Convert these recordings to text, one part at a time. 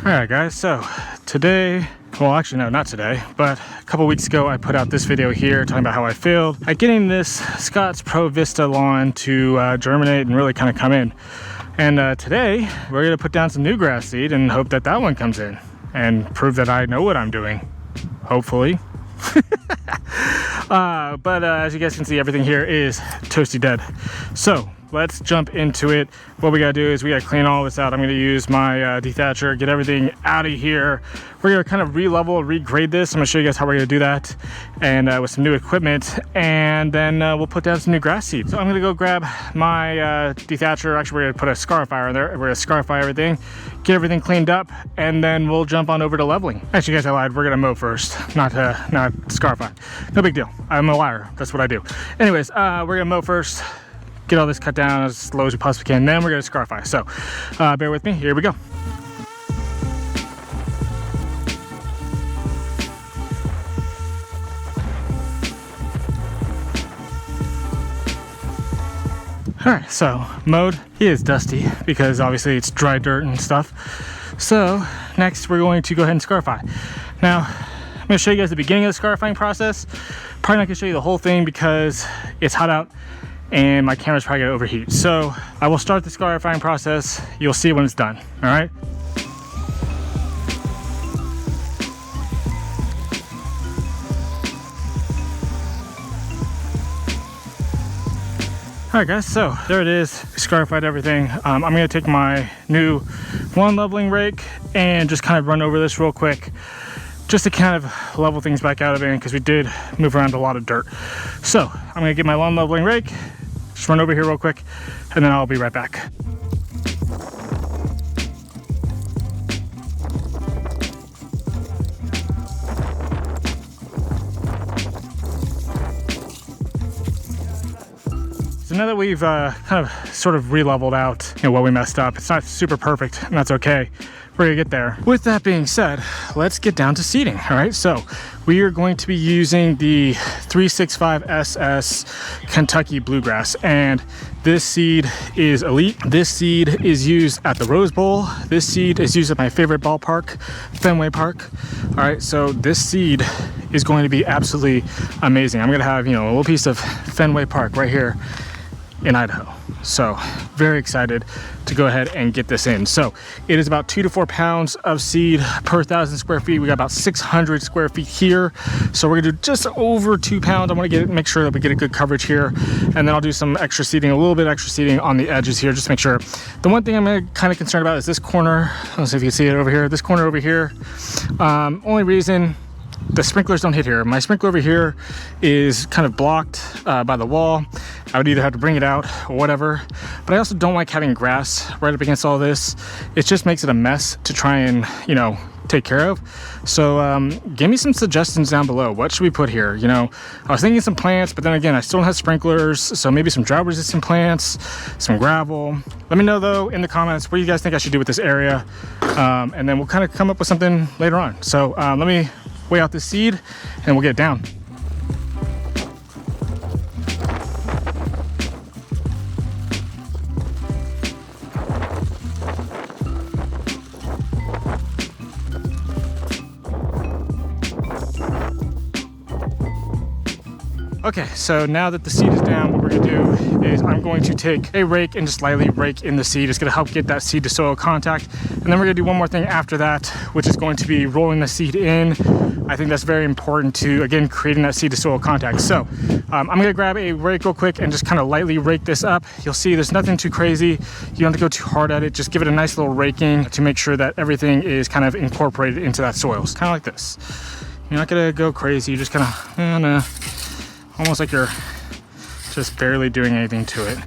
Alright guys, so today, well actually no, not today, but a couple weeks ago I put out this video here talking about how I failed at getting this Scott's Pro Vista lawn to germinate and really kind of come in. And today we're going to put down some new grass seed and hope that that one comes in and prove that I know what I'm doing, hopefully. But as you guys can see, everything here is toasty dead. So let's jump into it. What we gotta do is we gotta clean all this out. I'm gonna use my dethatcher, get everything out of here. We're gonna kind of re-level, regrade this. I'm gonna show you guys how we're gonna do that, and with some new equipment, and then we'll put down some new grass seed. So I'm gonna go grab my dethatcher. Actually, we're gonna put a Scarifyer in there. We're gonna Scarify everything, get everything cleaned up, and then we'll jump on over to leveling. Actually, guys, I lied. We're gonna mow first, not Scarify. No big deal. I'm a liar. That's what I do. Anyways, we're gonna mow first, get all this cut down as low as we possibly can, then we're gonna Scarify. So bear with me, here we go. All right, so mowed. He is dusty because obviously it's dry dirt and stuff. So next we're going to go ahead and Scarify. Now I'm gonna show you guys the beginning of the Scarifying process. Probably not gonna show you the whole thing because it's hot out and my camera's probably gonna overheat. So I will start the Scarifying process. You'll see when it's done, all right? All right guys, so there it is. Scarified everything. I'm gonna take my new lawn leveling rake and just kind of run over this real quick, just to kind of level things back out of it, because we did move around a lot of dirt. So I'm gonna get my lawn leveling rake, just run over here real quick, and then I'll be right back. So now that we've kind of sort of re-leveled out, what we messed up, it's not super perfect, and that's okay. We're gonna get there. With that being said, let's get down to seeding. All right, so we are going to be using the 365 SS Kentucky Bluegrass, and this seed is elite. This seed is used at the Rose Bowl. This seed is used at my favorite ballpark, Fenway Park. All right, so this seed is going to be absolutely amazing. I'm gonna have, a little piece of Fenway Park right here in Idaho. So very excited to go ahead and get this in. So it is about 2 to 4 pounds of seed per 1,000 square feet. We got about 600 square feet here. So we're gonna do just over 2 pounds. I wanna make sure that we get a good coverage here. And then I'll do some extra seeding, a little bit extra seeding on the edges here, just to make sure. The one thing I'm kind of concerned about is this corner. Let's see if you can see it over here. This corner over here. Only reason, the sprinklers don't hit here. My sprinkler over here is kind of blocked by the wall. I would either have to bring it out or whatever, but I also don't like having grass right up against all this. It just makes it a mess to try and, take care of. So give me some suggestions down below. What should we put here? I was thinking some plants, but then again, I still don't have sprinklers, so maybe some drought resistant plants, some gravel. Let me know though in the comments what you guys think I should do with this area, and then we'll kind of come up with something later on. So let me weigh out this seed and we'll get it down. Okay, so now that the seed is down, what we're gonna do is I'm going to take a rake and just lightly rake in the seed. It's gonna help get that seed to soil contact. And then we're gonna do one more thing after that, which is going to be rolling the seed in. I think that's very important to, again, creating that seed to soil contact. So I'm gonna grab a rake real quick and just kind of lightly rake this up. You'll see there's nothing too crazy. You don't have to go too hard at it. Just give it a nice little raking to make sure that everything is kind of incorporated into that soil. It's kind of like this. You're not gonna go crazy. You're just kind of, almost like you're just barely doing anything to it.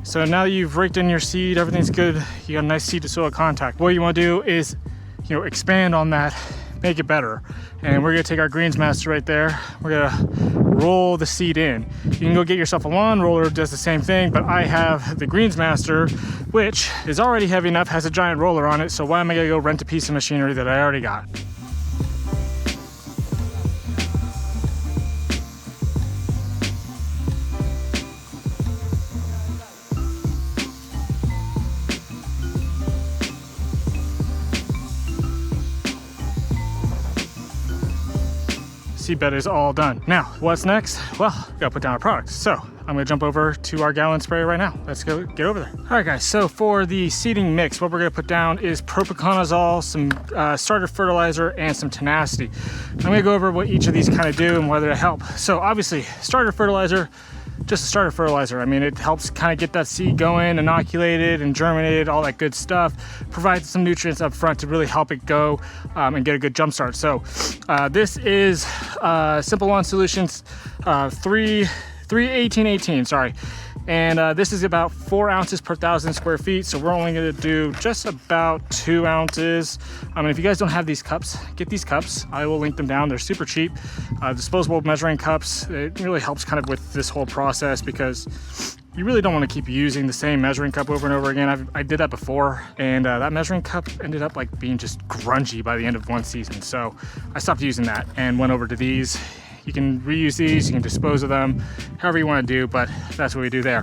So now that you've raked in your seed, everything's good, you got a nice seed to soil contact. What you want to do is, expand on that, make it better. And we're gonna take our greens master right there. We're gonna roll the seed in. You can go get yourself a lawn roller, it does the same thing, but I have the Greensmaster, which is already heavy enough, has a giant roller on it, so why am I gonna go rent a piece of machinery that I already got? Seedbed is all done. Now, what's next? Well, gotta put down our products. So I'm gonna jump over to our gallon sprayer right now. Let's go get over there. All right, guys, so for the seeding mix, what we're gonna put down is propiconazole, some starter fertilizer, and some tenacity. I'm gonna go over what each of these kind of do and whether they help. So obviously, starter fertilizer, just a starter fertilizer. I mean, it helps kind of get that seed going, inoculated and germinated, all that good stuff. Provides some nutrients up front to really help it go and get a good jump start. So this is Simple Lawn Solutions 31818, sorry. And this is about 4 ounces per 1,000 square feet. So we're only gonna do just about 2 ounces. I mean, if you guys don't have these cups, get these cups. I will link them down, they're super cheap. Disposable measuring cups, it really helps kind of with this whole process because you really don't want to keep using the same measuring cup over and over again. I did that before, and that measuring cup ended up like being just grungy by the end of one season. So I stopped using that and went over to these. You can reuse these, you can dispose of them, however you want to do, but that's what we do there.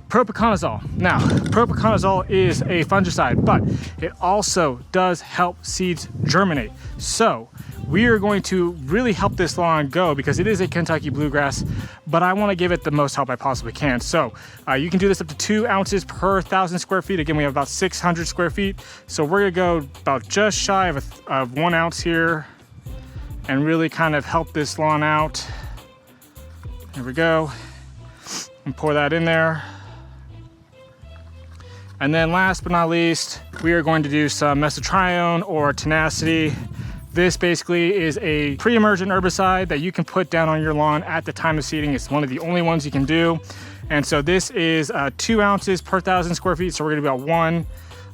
Propiconazole. Now, propiconazole is a fungicide, but it also does help seeds germinate. So we are going to really help this lawn go because it is a Kentucky Bluegrass, but I want to give it the most help I possibly can. So you can do this up to 2 ounces per 1,000 square feet. Again, we have about 600 square feet. So we're gonna go about just shy of 1 ounce here and really kind of help this lawn out. There we go. And pour that in there. And then last but not least, we are going to do some mesotrione or tenacity. This basically is a pre-emergent herbicide that you can put down on your lawn at the time of seeding. It's one of the only ones you can do. And so this is 2 ounces per 1,000 square feet. So we're gonna be about 1.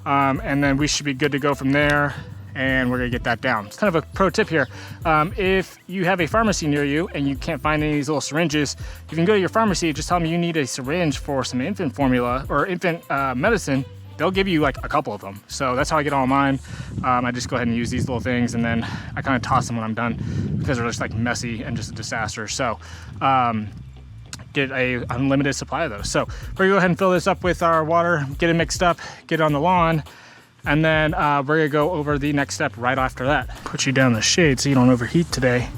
And then we should be good to go from there. And we're gonna get that down. It's kind of a pro tip here. If you have a pharmacy near you and you can't find any of these little syringes, you can go to your pharmacy, just tell them you need a syringe for some infant formula or infant medicine. They'll give you like a couple of them. So that's how I get all mine. I just go ahead and use these little things and then I kind of toss them when I'm done because they're just like messy and just a disaster. So get a unlimited supply of those. So we're gonna go ahead and fill this up with our water, get it mixed up, get it on the lawn. And then we're gonna go over the next step right after that. Put you down in the shade so you don't overheat today.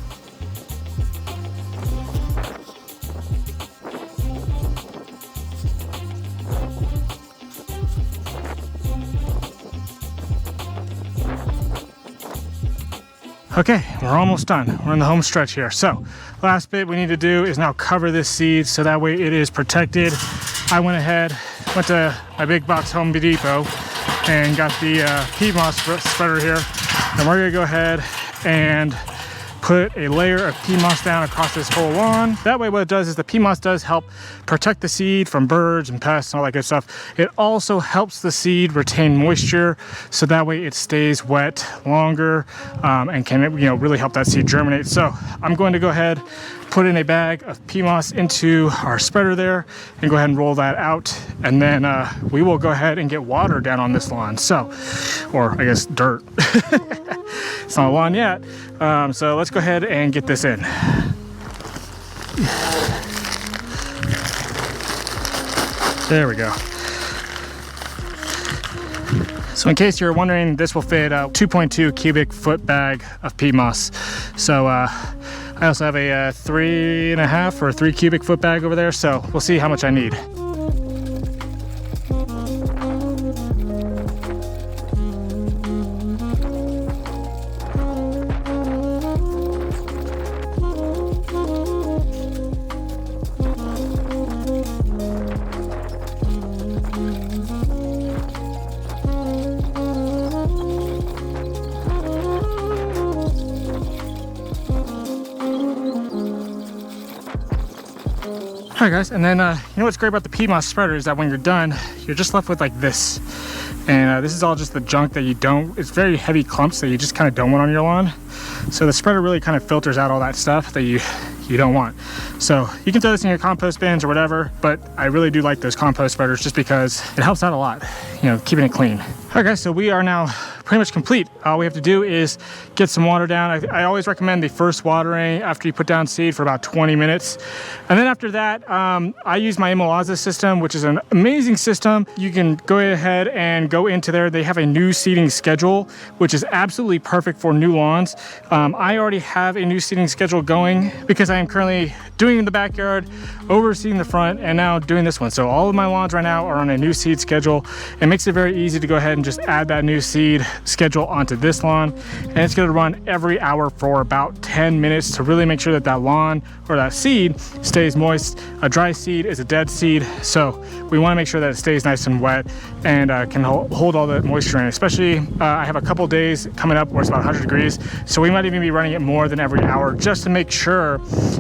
Okay, we're almost done. We're in the home stretch here. So last bit we need to do is now cover this seed so that way it is protected. I went to my big box Home Depot and got the peat moss spreader here. And we're gonna go ahead and put a layer of peat moss down across this whole lawn. That way what it does is the peat moss does help protect the seed from birds and pests and all that good stuff. It also helps the seed retain moisture so that way it stays wet longer and can really help that seed germinate. So I'm going to go ahead, put in a bag of peat moss into our spreader there and go ahead and roll that out. And then we will go ahead and get water down on this lawn. So, or I guess dirt. It's not a lawn yet. So let's go ahead and get this in. There we go. So in case you're wondering, this will fit a 2.2 cubic foot bag of peat moss. So I also have a 3.5 or 3 cubic foot bag over there. So we'll see how much I need. All right guys, and then you know what's great about the peat moss spreader is that when you're done, you're just left with like this. And this is all just the junk that you don't, it's very heavy clumps that you just kind of don't want on your lawn. So the spreader really kind of filters out all that stuff that you you don't want. So you can throw this in your compost bins or whatever, but I really do like those compost spreaders just because it helps out a lot, you know, keeping it clean. All right, guys, so we are now pretty much complete. All we have to do is get some water down. I always recommend the first watering after you put down seed for about 20 minutes. And then after that, I use my Imolaza system, which is an amazing system. You can go ahead and go into there. They have a new seeding schedule, which is absolutely perfect for new lawns. I already have a new seeding schedule going because I am currently doing in the backyard, overseeing the front, and now doing this one. So all of my lawns right now are on a new seed schedule. It makes it very easy to go ahead and just add that new seed schedule onto this lawn, and it's going to run every hour for about 10 minutes to really make sure that that lawn or that seed stays moist. A dry seed is a dead seed, so we want to make sure that it stays nice and wet and can hold all the moisture in. Especially I have a couple days coming up where it's about 100 degrees, so we might even be running it more than every hour just to make sure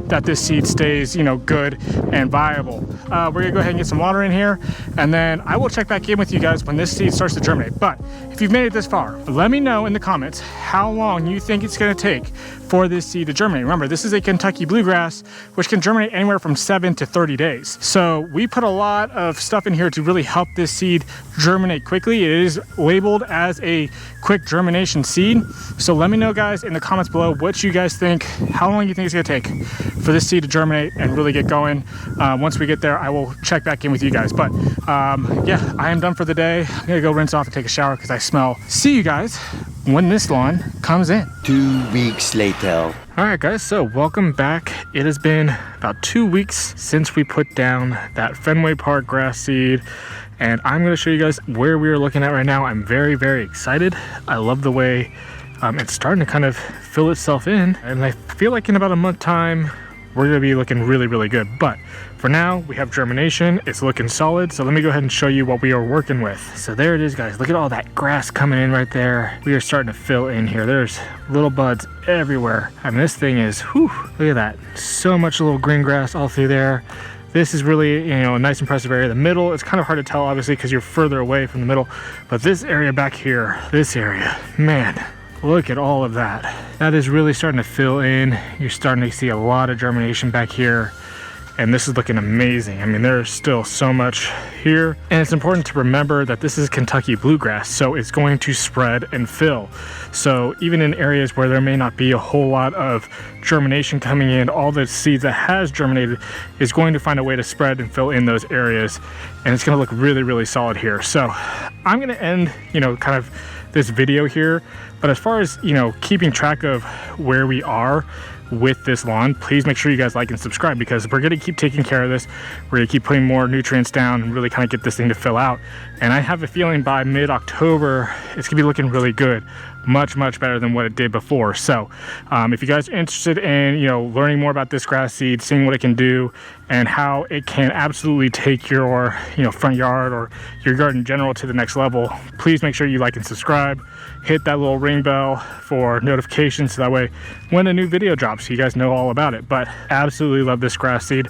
that this seed stays, you know, good and viable. We're gonna go ahead and get some water in here, and then I will check back in with you guys when this seed starts to germinate. But if you've made it this far, let me know in the comments how long you think it's gonna take for this seed to germinate. Remember, this is a Kentucky Bluegrass, which can germinate anywhere from 7 to 30 days. So we put a lot of stuff in here to really help this seed germinate quickly. It is labeled as a quick germination seed. So let me know, guys, in the comments below what you guys think, how long you think it's gonna take for this seed to germinate and really get going. Once we get there, I will check back in with you guys. But yeah, I am done for the day. I'm gonna go rinse off and take a shower because I smell. See you guys when this lawn comes in. 2 weeks later. All right, guys, so welcome back. It has been about 2 weeks since we put down that Fenway Park grass seed, and I'm going to show you guys where we are looking at right now. I'm very, very excited. I love the way it's starting to kind of fill itself in, and I feel like in about a month time, we're going to be looking really, really good. But for now, we have germination. It's looking solid. So let me go ahead and show you what we are working with. So there it is, guys. Look at all that grass coming in right there. We are starting to fill in here. There's little buds everywhere. I mean, this thing is, whew, look at that. So much little green grass all through there. This is really, you know, a nice impressive area. The middle, it's kind of hard to tell, obviously, because you're further away from the middle. But this area back here, this area, man, look at all of that. That is really starting to fill in. You're starting to see a lot of germination back here. And this is looking amazing. I mean, there's still so much here. And it's important to remember that this is Kentucky Bluegrass, so it's going to spread and fill. So even in areas where there may not be a whole lot of germination coming in, all the seeds that has germinated is going to find a way to spread and fill in those areas. And it's gonna look really, really solid here. So I'm gonna end, you know, kind of this video here. But as far as, you know, keeping track of where we are with this lawn, please make sure you guys like and subscribe, because we're going to keep taking care of this. We're going to keep putting more nutrients down and really kind of get this thing to fill out. And I have a feeling by mid-October, it's going to be looking really good. Much, much better than what it did before. So if you guys are interested in, you know, learning more about this grass seed, seeing what it can do and how it can absolutely take your, you know, front yard or your garden in general to the next level, please make sure you like and subscribe. Hit that little ring bell for notifications, so that way when a new video drops, you guys know all about it. But absolutely love this grass seed.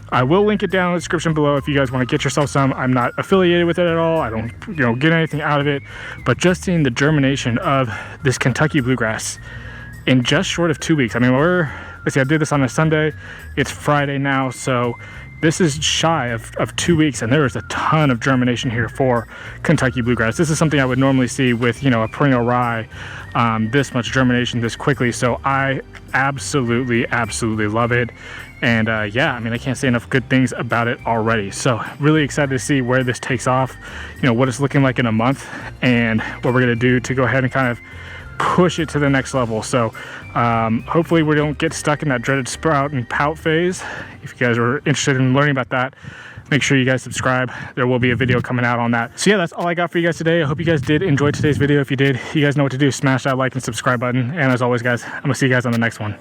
I will link it down in the description below if you guys want to get yourself some. I'm not affiliated with it at all. I don't, you know, get anything out of it. But just seeing the germination of this Kentucky Bluegrass in just short of 2 weeks. I mean, let's see, I did this on a Sunday. It's Friday now, so this is shy of 2 weeks, and there is a ton of germination here for Kentucky Bluegrass. This is something I would normally see with, you know, a perennial rye, this much germination this quickly. So I absolutely love it. And yeah, I mean, I can't say enough good things about it already. So really excited to see where this takes off, you know, what it's looking like in a month, and what we're gonna do to go ahead and kind of push it to the next level. So hopefully we don't get stuck in that dreaded sprout and pout phase. If you guys are interested in learning about that, make sure you guys subscribe. There will be a video coming out on that. So yeah, that's all I got for you guys today. I hope you guys did enjoy today's video. If you did, you guys know what to do. Smash that like and subscribe button. And as always, guys, I'm gonna see you guys on the next one.